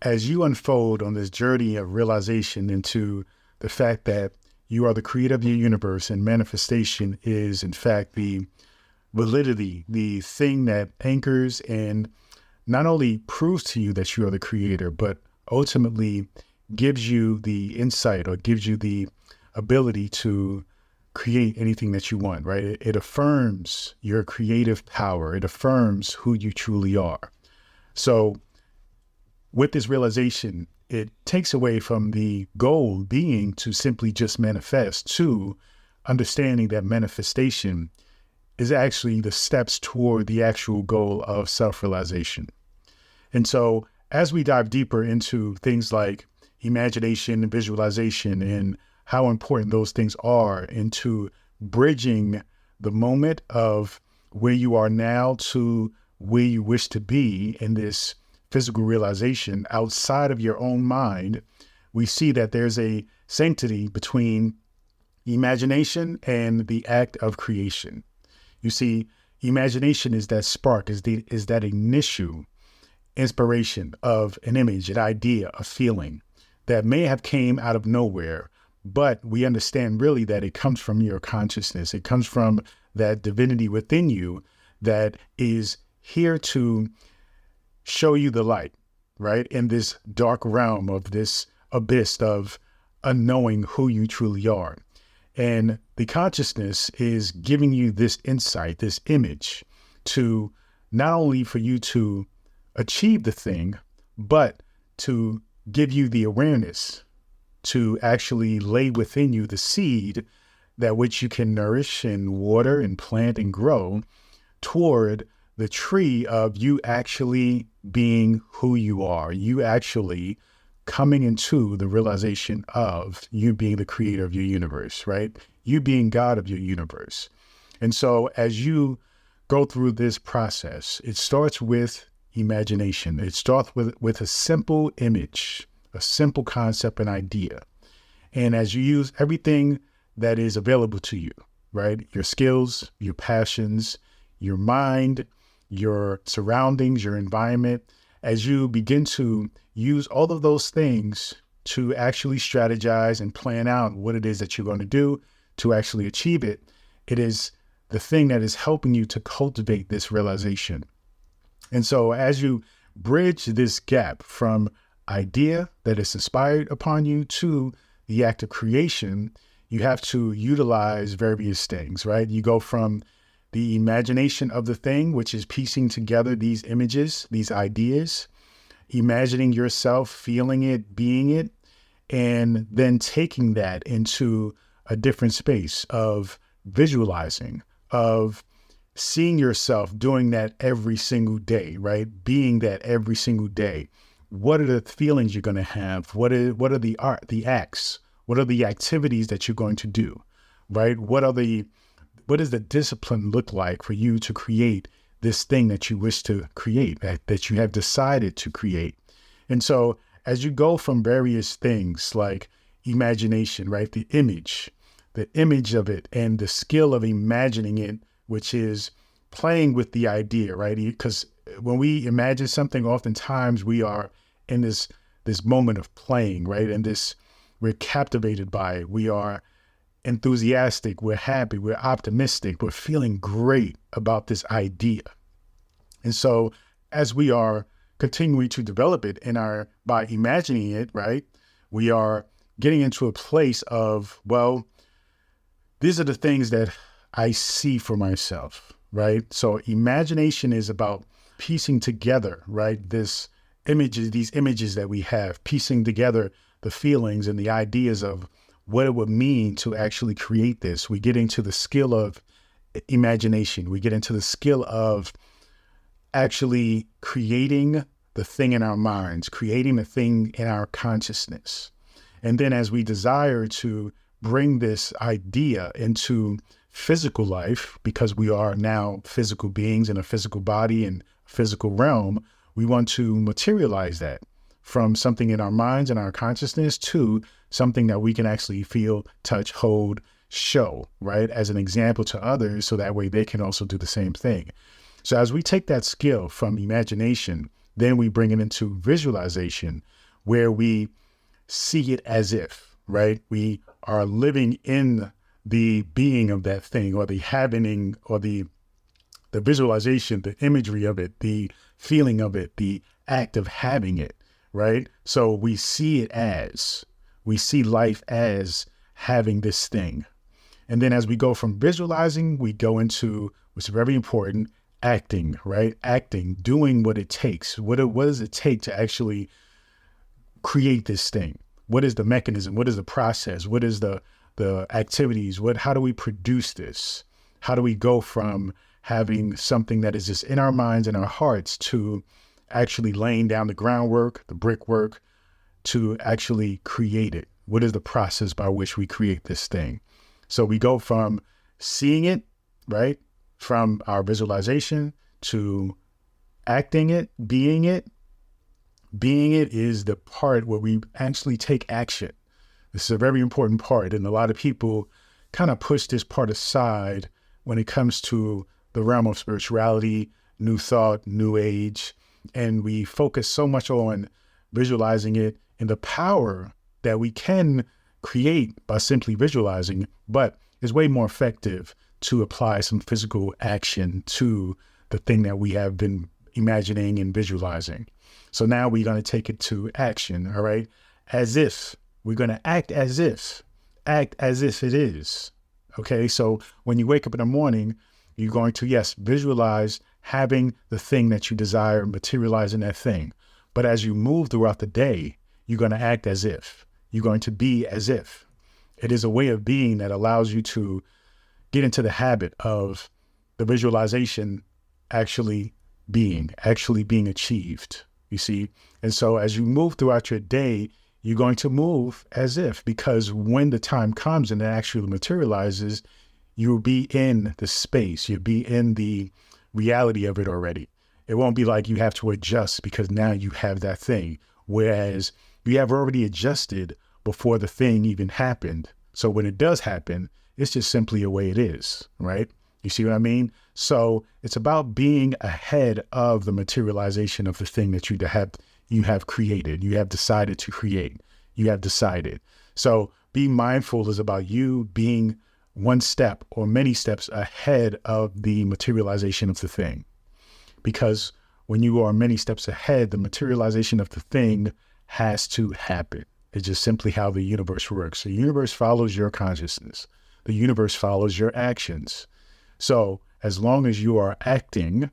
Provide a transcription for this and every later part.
as you unfold on this journey of realization into the fact that you are the creator of your universe and manifestation is, in fact, the validity, the thing that anchors and not only proves to you that you are the creator, but ultimately gives you the insight or gives you the ability to create anything that you want, right? It affirms your creative power. It affirms who you truly are. So with this realization, it takes away from the goal being to simply just manifest to understanding that manifestation is actually the steps toward the actual goal of self-realization. And so as we dive deeper into things like imagination and visualization and how important those things are into bridging the moment of where you are now to where you wish to be in this physical realization outside of your own mind, we see that there's a sanctity between imagination and the act of creation. You see, imagination is that spark, is that initial inspiration of an image, an idea, a feeling that may have came out of nowhere, but we understand really that it comes from your consciousness. It comes from that divinity within you that is here to show you the light, right? In this dark realm of this abyss of unknowing who you truly are. And the consciousness is giving you this insight, this image to not only for you to achieve the thing, but to give you the awareness to actually lay within you the seed that which you can nourish and water and plant and grow toward the tree of you actually being who you are, you actually coming into the realization of you being the creator of your universe, right? You being God of your universe. And so as you go through this process, it starts with imagination. It starts with a simple image, a simple concept and idea. And as you use everything that is available to you, right? Your skills, your passions, your mind, your surroundings, your environment, as you begin to use all of those things to actually strategize and plan out what it is that you're going to do to actually achieve it, it is the thing that is helping you to cultivate this realization. And so as you bridge this gap from idea that is inspired upon you to the act of creation, you have to utilize various things, right? You go from the imagination of the thing, which is piecing together these images, these ideas, imagining yourself, feeling it, being it, and then taking that into a different space of visualizing, of seeing yourself doing that every single day, right? Being that every single day. What are the feelings you're going to have? What are the acts? What are the activities that you're going to do, right? What does the discipline look like for you to create this thing that you wish to create, that you have decided to create? And so as you go from various things like imagination, right? The image of it and the skill of imagining it, which is playing with the idea, right? Because when we imagine something, oftentimes we are in this moment of playing, right? And we're captivated by it. We are enthusiastic, we're happy, we're optimistic, we're feeling great about this idea. And so as we are continuing to develop it by imagining it, right, we are getting into a place of, well, these are the things that I see for myself, right? So imagination is about piecing together, right, these images that we have, piecing together the feelings and the ideas of what it would mean to actually create this. We get into the skill of imagination. We get into the skill of actually creating the thing in our minds, creating the thing in our consciousness. And then as we desire to bring this idea into physical life, because we are now physical beings in a physical body and physical realm, we want to materialize that from something in our minds and our consciousness to something that we can actually feel, touch, hold, show, right? As an example to others, so that way they can also do the same thing. So as we take that skill from imagination Then we bring it into visualization, where we see it as if, right? We are living in the being of that thing, or the happening, or the visualization, the imagery of it, the feeling of it, the act of having it, right? So we see life as having this thing. And then as we go from visualizing, we go into, which is very important, acting, right? Acting, doing what it takes. What does it take to actually create this thing? What is the mechanism? What is the process? What is the activities? How do we produce this? How do we go from having something that is just in our minds and our hearts to actually laying down the groundwork, the brickwork, to actually create it? What is the process by which we create this thing? So we go from seeing it, right, from our visualization, to acting it. Being it is the part where we actually take action. This is a very important part, and a lot of people kind of push this part aside when it comes to the realm of spirituality, new thought, new age, and we focus so much on visualizing it and the power that we can create by simply visualizing, but it's way more effective to apply some physical action to the thing that we have been imagining and visualizing. So now we're going to take it to action, all right? As if. We're going to act as if it is, okay? So when you wake up in the morning, you're going to, yes, visualize having the thing that you desire, materializing that thing. But as you move throughout the day, you're going to act as if. You're going to be as if. It is a way of being that allows you to get into the habit of the visualization actually being achieved, you see? And so as you move throughout your day, you're going to move as if, because when the time comes and it actually materializes, you'll be in the space, you'll be in the reality of it already. It won't be like you have to adjust because now you have that thing, whereas you have already adjusted before the thing even happened. So when it does happen, it's just simply a way it is, right? You see what I mean? So it's about being ahead of the materialization of the thing that you have created, you have decided to create, you have decided. So being mindful is about you being one step or many steps ahead of the materialization of the thing. Because when you are many steps ahead, the materialization of the thing has to happen. It's just simply how the universe works. The universe follows your consciousness. The universe follows your actions. So as long as you are acting,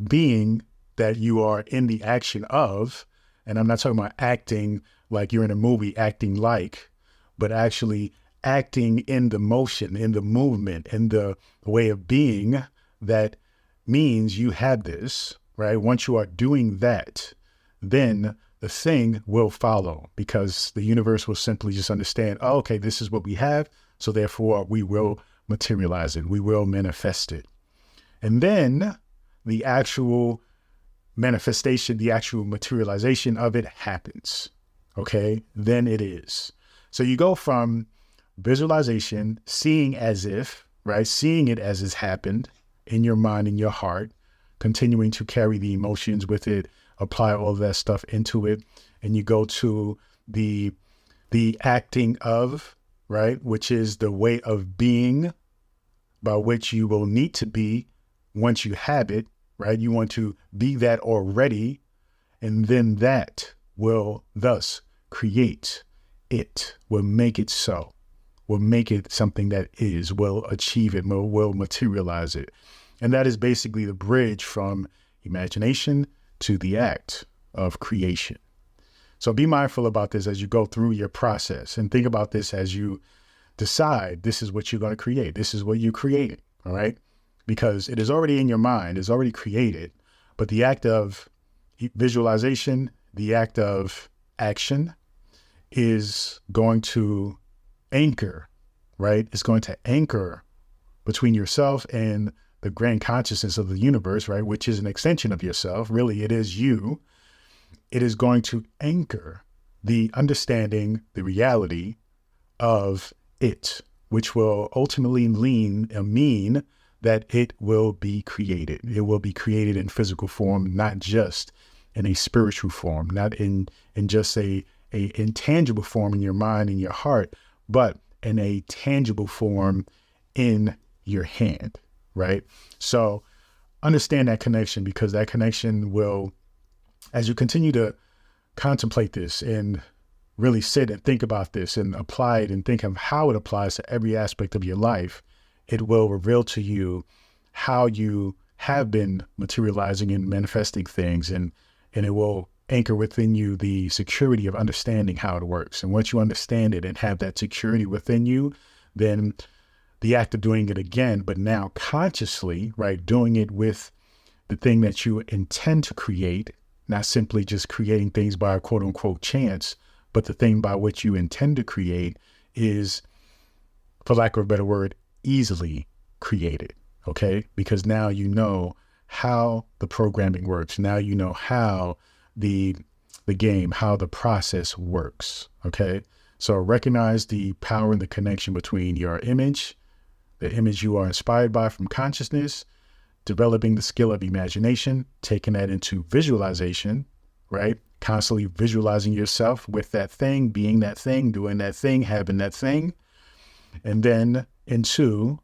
being that you are in the action of, and I'm not talking about acting like you're in a movie, acting like, but actually acting in the motion, in the movement, in the way of being, that means you have this, right? Once you are doing that, then the thing will follow, because the universe will simply just understand, oh, okay, this is what we have, so therefore we will materialize it, we will manifest it. And then the actual manifestation, the actual materialization of it happens, okay? Then it is. So you go from visualization, seeing as if, right? Seeing it as it's happened in your mind, in your heart, continuing to carry the emotions with it, apply all of that stuff into it. And you go to the acting of, right? Which is the way of being by which you will need to be once you have it, right? You want to be that already, and then that will thus create it, will make it so, will make it something that is, will achieve it, will materialize it. And that is basically the bridge from imagination to the act of creation. So be mindful about this as you go through your process, and think about this as you decide this is what you're going to create. This is what you created, all right? Because it is already in your mind, it's already created, but the act of visualization, the act of action is going to anchor, right? It's going to anchor between yourself and the grand consciousness of the universe, right? Which is an extension of yourself. Really, it is you. It is going to anchor the understanding, the reality of it, which will ultimately mean that it will be created. It will be created in physical form, not just in a spiritual form, not in just a intangible form in your mind and your heart, but in a tangible form in your hand, right? So understand that connection, because that connection will, as you continue to contemplate this and really sit and think about this and apply it and think of how it applies to every aspect of your life, it will reveal to you how you have been materializing and manifesting things, and it will anchor within you the security of understanding how it works. And once you understand it and have that security within you, then the act of doing it again, but now consciously, right, doing it with the thing that you intend to create, not simply just creating things by a quote unquote chance, but the thing by which you intend to create is, for lack of a better word, easily created. Okay. Because now you know how the programming works. Now you know how the game, how the process works. Okay. So recognize the power and the connection between your image, the image you are inspired by from consciousness, developing the skill of imagination, taking that into visualization, right? Constantly visualizing yourself with that thing, being that thing, doing that thing, having that thing, and then into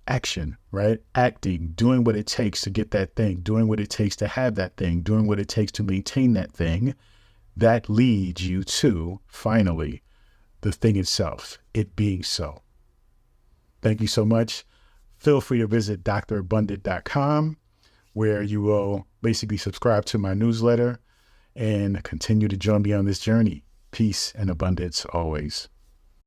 action, right? Acting, doing what it takes to get that thing, doing what it takes to have that thing, doing what it takes to maintain that thing. That leads you to, finally, the thing itself, it being so. Thank you so much. Feel free to visit drabundant.com, where you will basically subscribe to my newsletter and continue to join me on this journey. Peace and abundance always.